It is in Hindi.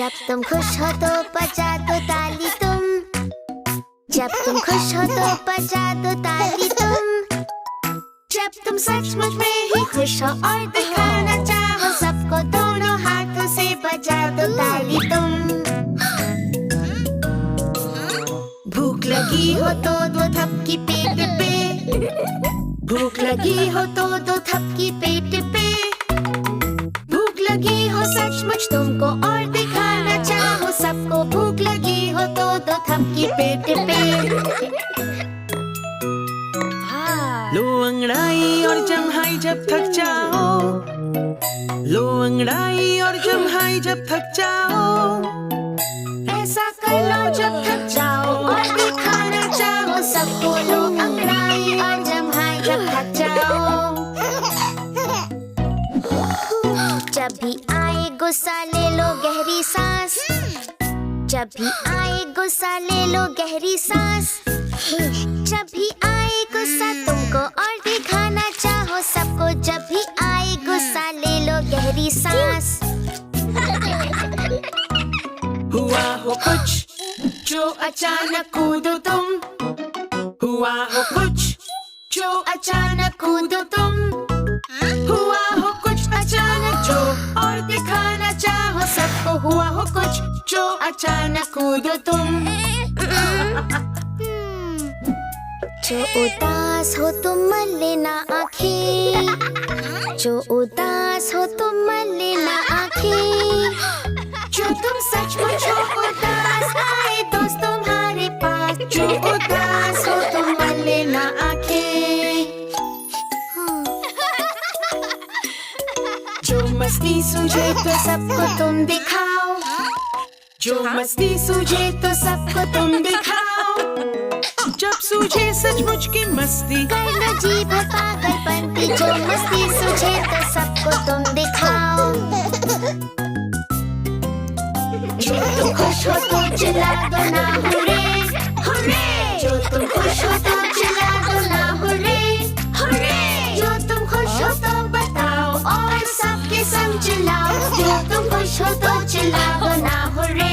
जब तुम खुश हो तो बजा दो ताली तुम। जब तुम खुश हो तो बजा दो ताली तुम। जब तुम सचमुच में ही खुश हो और दिखाना चाहो सबको, दोनों हाथों से बजा दो ताली तुम। भूख लगी हो तो दो थपकी पेट पे। भूख लगी हो तो दो थपकी पेट पे। भूख लगी हो सचमुच तुमको और दिखाना चाहो सबको, भूख लगी हो तो दो थपकी पेट पे। लो अंगड़ाई और जम्हाई जब थक जाओ। लो अंगड़ाई और जम्हाई जब थक जाओ। ऐसा कर लो जब थक जाओ और दिखाना चाहो सबको, लो अंगड़ाई और जम्हाई जब थक जाओ। जब भी आए गुस्सा ले लो गहरी सांस। जब भी आए गुस्सा ले लो गहरी सांस। जब भी आए गुस्सा तुमको और दिखाना चाहो सबको, जब भी आए गुस्सा ले लो गहरी सांस। हुआ हो कुछ जो अचानक कूदो तुम। हुआ हो कुछ जो अचानक कूदो तुम। हुआ हो कुछ अचानक जो और दिखाना चाहो सबको, हुआ हो कुछ जो अचानक कूदो तुम। जो उदास हो तुम मल लेना आँखें। जो उदास हो तुम मल लेना आँखें। जो तुम सचमुच हो उदास आए दोस्त तुम्हारे पास। जो उदास हो तुम मल लेना आँखें। जो मस्ती सूझे तो सबको तुम दिखाओ। जो मस्ती सूझे तो सबको तुम दिखाओ। जब सूझे सचमुच की मस्ती कर लो जी भर पागलपंती। जो मस्ती सूझे तो सबको तुम दिखाओ। जो तुम खुश हो तो चिल्ला दो ना हुर्रे हुर्रे। जो तुम खुश हो तो चिल्ला दो ना हुर्रे हुर्रे। जो तुम खुश हो तो बताओ और सबके संग चिल्लाओ। जो तुम खुश हो तो चिल्ला दो ना हुर्रे